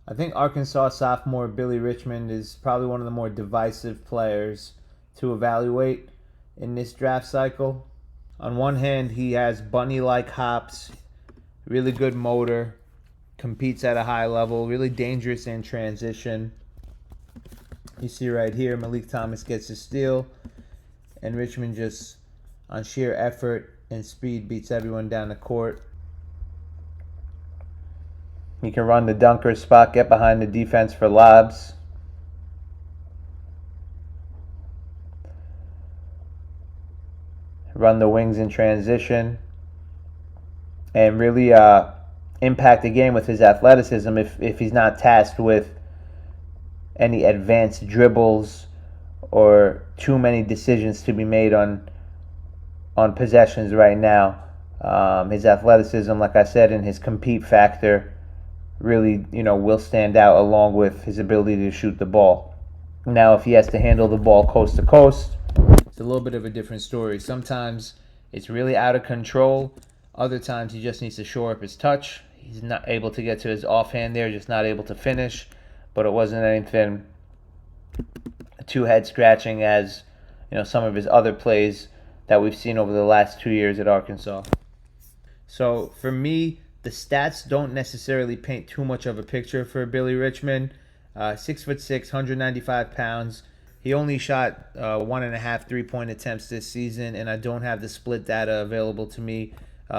I think Arkansas sophomore Billy Richmond is probably one of the more divisive players to evaluate in this draft cycle. On one hand, he has bunny-like hops, really good motor, competes at a high level, really dangerous in transition. You see right here, Malik Thomas gets a steal, and Richmond just, on sheer effort and speed, beats everyone down the court. He can run the dunker spot, get behind the defense for lobs. Run the wings in transition. And really impact the game with his athleticism if he's not tasked with any advanced dribbles or too many decisions to be made on possessions right now. His athleticism, like I said, and his compete factor really, will stand out along with his ability to shoot the ball. Now, if he has to handle the ball coast to coast, it's a little bit of a different story. Sometimes it's really out of control. Other times he just needs to shore up his touch. He's not able to get to his offhand there, just not able to finish. But it wasn't anything too head scratching as some of his other plays that we've seen over the last 2 years at Arkansas. So for me, the stats don't necessarily paint too much of a picture for Billy Richmond. 6'6", 195 pounds. He only shot 1.5 3-point attempts this season, and I don't have the split data available to me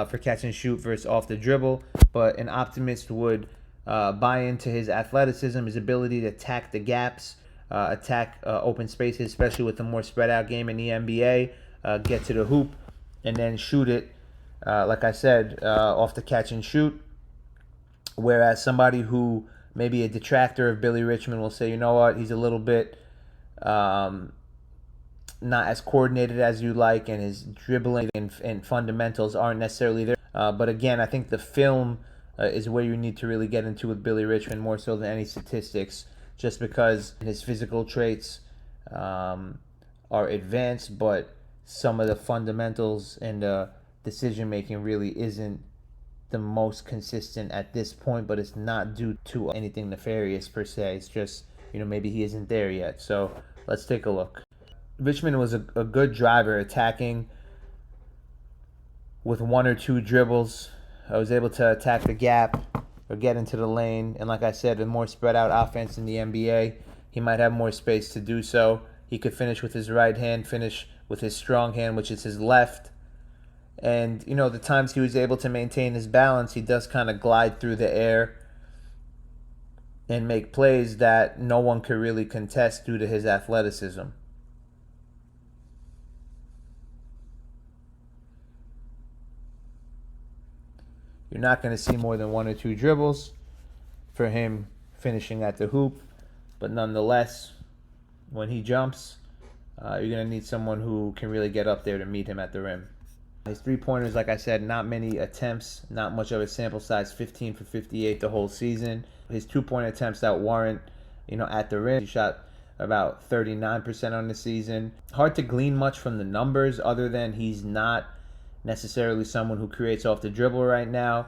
for catch and shoot versus off the dribble. But an optimist would buy into his athleticism, his ability to attack the gaps, attack open spaces, especially with the more spread out game in the NBA, get to the hoop, and then shoot it, like I said, off the catch and shoot. Whereas somebody who may be a detractor of Billy Richmond will say, you know what, he's a little bit not as coordinated as you like, and his dribbling and fundamentals aren't necessarily there. But again, I think the film is where you need to really get into with Billy Richmond more so than any statistics, just because his physical traits are advanced, but some of the fundamentals and decision making really isn't the most consistent at this point. But it's not due to anything nefarious per se. It's just maybe he isn't there yet. So let's take a look. Richmond was a good driver, attacking with one or two dribbles. I was able to attack the gap or get into the lane. And like I said, with more spread out offense in the NBA, he might have more space to do so. He could finish with his right hand, finish with his strong hand, which is his left. And, the times he was able to maintain his balance, he does kind of glide through the air and make plays that no one could really contest due to his athleticism. You're not going to see more than one or two dribbles for him finishing at the hoop. But nonetheless, when he jumps, you're going to need someone who can really get up there to meet him at the rim. His three-pointers, like I said, not many attempts, not much of a sample size, 15 for 58 the whole season. His two-point attempts that weren't, at the rim, he shot about 39% on the season. Hard to glean much from the numbers other than he's not necessarily someone who creates off the dribble right now.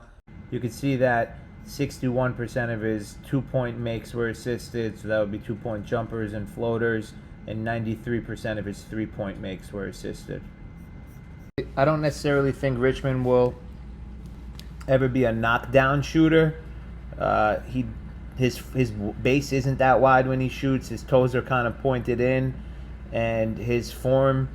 You can see that 61% of his two-point makes were assisted, so that would be two-point jumpers and floaters, and 93% of his three-point makes were assisted. I don't necessarily think Richmond will ever be a knockdown shooter. His base isn't that wide when he shoots. His toes are kind of pointed in, and his form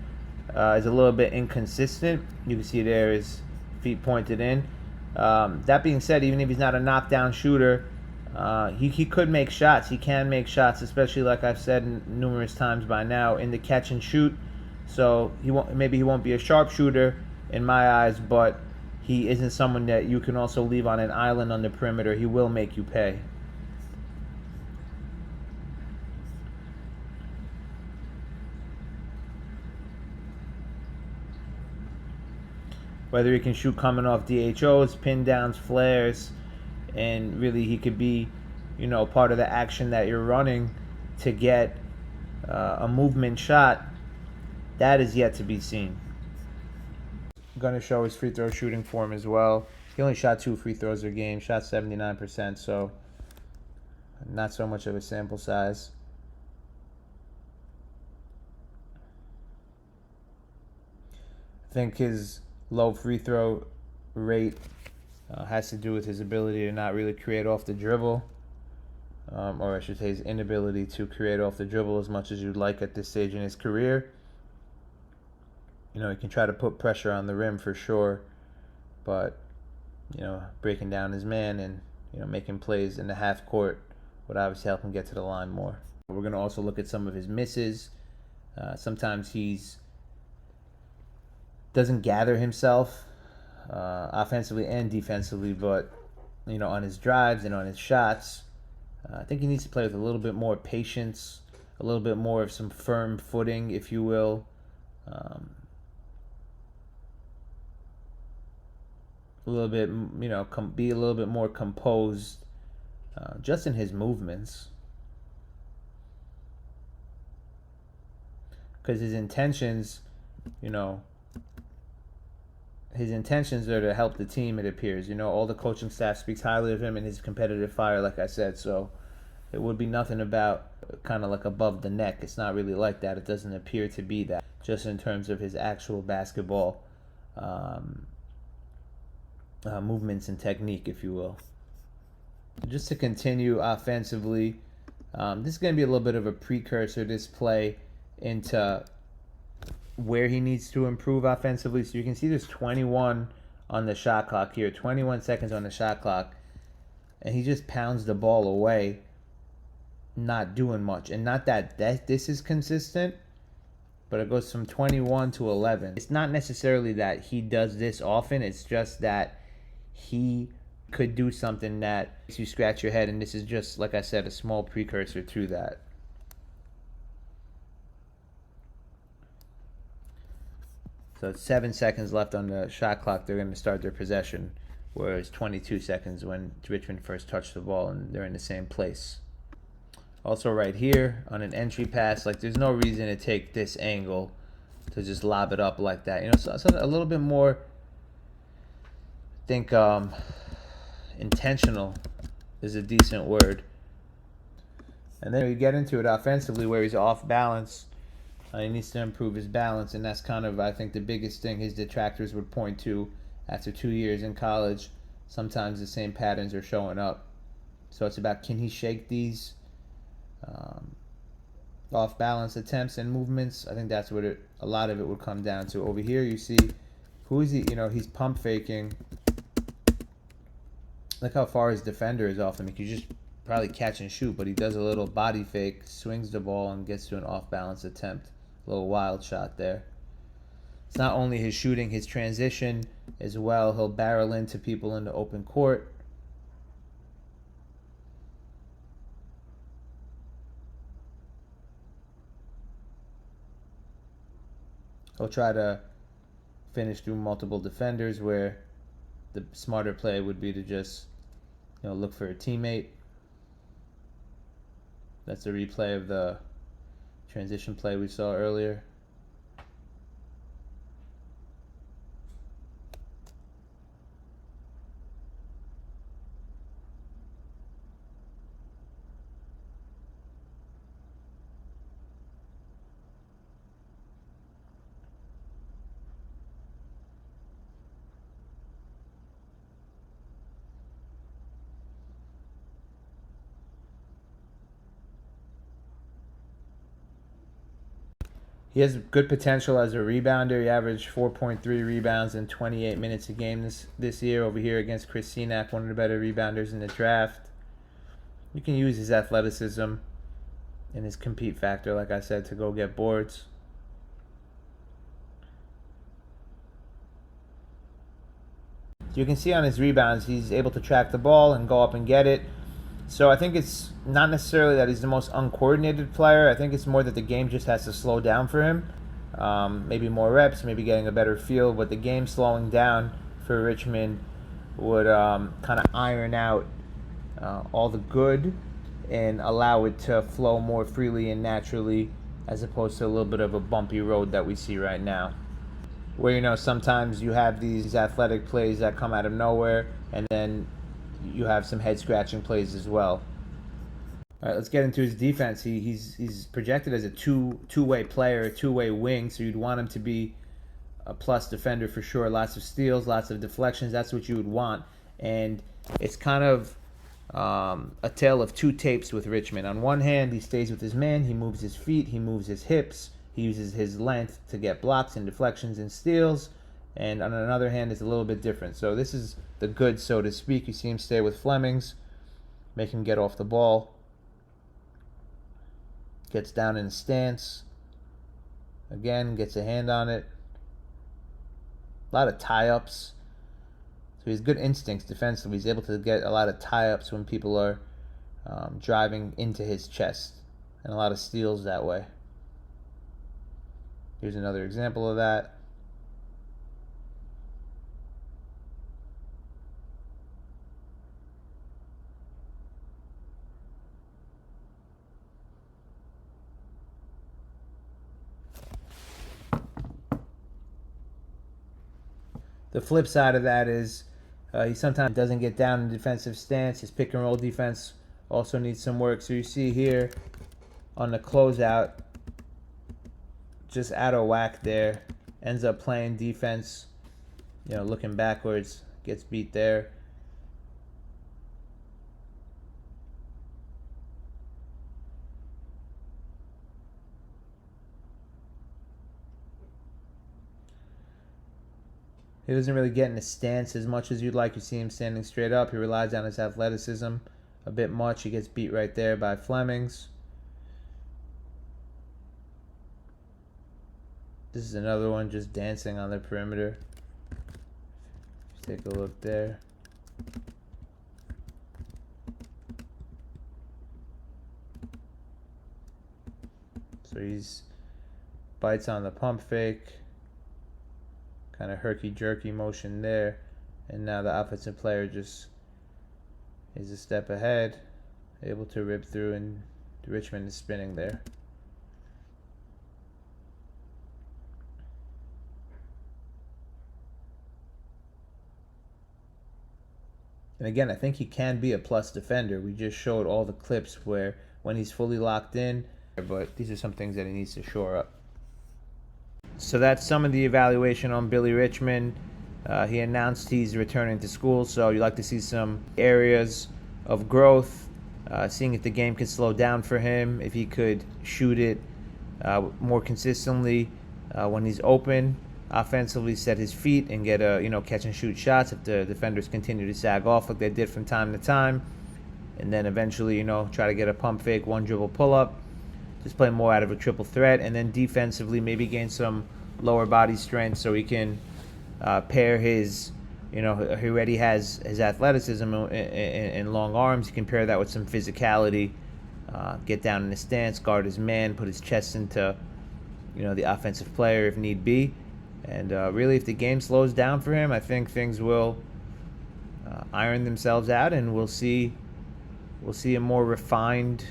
is a little bit inconsistent. You can see there his feet pointed in. That being said, even if he's not a knockdown shooter, he could make shots. He can make shots, especially like I've said numerous times by now, in the catch and shoot. So maybe he won't be a sharpshooter in my eyes, but he isn't someone that you can also leave on an island on the perimeter. He will make you pay. Whether he can shoot coming off DHOs, pin downs, flares, and really he could be, part of the action that you're running to get a movement shot, that is yet to be seen. I'm going to show his free throw shooting form as well. He only shot 2 free throws a game, shot 79%, so Not so much of a sample size. I think his low free throw rate has to do with his ability to not really create off the dribble, or I should say his inability to create off the dribble as much as you'd like at this stage in his career. He can try to put pressure on the rim for sure, but breaking down his man and making plays in the half court would obviously help him get to the line more. We're going to also look at some of his misses. Sometimes he's doesn't gather himself offensively and defensively, but on his drives and on his shots, I think he needs to play with a little bit more patience, a little bit more of some firm footing, if you will. A little bit, be a little bit more composed, just in his movements, because his intentions are to help the team, it appears. All the coaching staff speaks highly of him and his competitive fire, like I said. So it would be nothing about kind of like above the neck. It's not really like that. It doesn't appear to be that, just in terms of his actual basketball movements and technique, if you will. Just to continue offensively, this is going to be a little bit of a precursor, this play, into where he needs to improve offensively. So you can see there's 21 on the shot clock here, 21 seconds on the shot clock, and he just pounds the ball away, not doing much. And not that this is consistent, but it goes from 21 to 11. It's not necessarily that he does this often, it's just that he could do something that makes you scratch your head, and this is just, like I said, a small precursor to that. So it's 7 seconds left on the shot clock. They're going to start their possession, whereas 22 seconds when Richmond first touched the ball, and they're in the same place. Also right here on an entry pass, there's no reason to take this angle to just lob it up like that. So a little bit more, I think, intentional is a decent word. And then you get into it offensively where he's off balance. He needs to improve his balance, and that's kind of, I think, the biggest thing his detractors would point to after 2 years in college. Sometimes the same patterns are showing up. So it's about, can he shake these off-balance attempts and movements? I think that's what a lot of it would come down to. Over here you see, who is he? He's pump faking. Look how far his defender is off him. He could just probably catch and shoot, but he does a little body fake, swings the ball, and gets to an off-balance attempt. A little wild shot there. It's not only his shooting, his transition as well. He'll barrel into people in the open court. He'll try to finish through multiple defenders, where the smarter play would be to just look for a teammate. That's a replay of the transition play we saw earlier. He has good potential as a rebounder. He averaged 4.3 rebounds in 28 minutes a game this year over here against Chris Senack, one of the better rebounders in the draft. You can use his athleticism and his compete factor, like I said, to go get boards. You can see on his rebounds, he's able to track the ball and go up and get it. So I think it's not necessarily that he's the most uncoordinated player. I think it's more that the game just has to slow down for him. Maybe more reps, maybe getting a better feel. But the game slowing down for Richmond would kind of iron out all the good and allow it to flow more freely and naturally, as opposed to a little bit of a bumpy road that we see right now, where sometimes you have these athletic plays that come out of nowhere, and then you have some head scratching plays as well. All right, let's get into his defense. He's projected as a two-way player, a two-way wing, so you'd want him to be a plus defender for sure. Lots of steals, lots of deflections. That's what you would want. And it's kind of a tale of two tapes with Richmond. On one hand, he stays with his man. He moves his feet. He moves his hips. He uses his length to get blocks and deflections and steals. And on another hand, it's a little bit different. So this is the good, so to speak. You see him stay with Flemings, make him get off the ball. Gets down in a stance. Again, gets a hand on it. A lot of tie-ups. So he has good instincts defensively. He's able to get a lot of tie-ups when people are driving into his chest. And a lot of steals that way. Here's another example of that. The flip side of that is he sometimes doesn't get down in defensive stance. His pick and roll defense also needs some work. So you see here on the closeout, just out of whack there. Ends up playing defense, looking backwards. Gets beat there. He doesn't really get in a stance as much as you'd like. You see him standing straight up. He relies on his athleticism a bit much. He gets beat right there by Flemings. This is another one just dancing on the perimeter. Take a look there. So he's bites on the pump fake. Kind of herky-jerky motion there. And now the offensive player just is a step ahead, able to rip through, and Richmond is spinning there. And again, I think he can be a plus defender. We just showed all the clips where when he's fully locked in, but these are some things that he needs to shore up. So that's some of the evaluation on Billy Richmond. He announced he's returning to school, so you'd like to see some areas of growth, seeing if the game could slow down for him, if he could shoot it more consistently when he's open, offensively set his feet and get catch and shoot shots if the defenders continue to sag off like they did from time to time, and then eventually try to get a pump fake, one dribble pull up. Just play more out of a triple threat, and then defensively maybe gain some lower body strength so he can pair his, he already has his athleticism and long arms. He can pair that with some physicality, get down in a stance, guard his man, put his chest into, the offensive player if need be. And really, if the game slows down for him, I think things will iron themselves out, and we'll see a more refined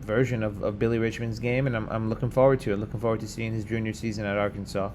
version of Billy Richmond's game, and I'm looking forward to it. Looking forward to seeing his junior season at Arkansas.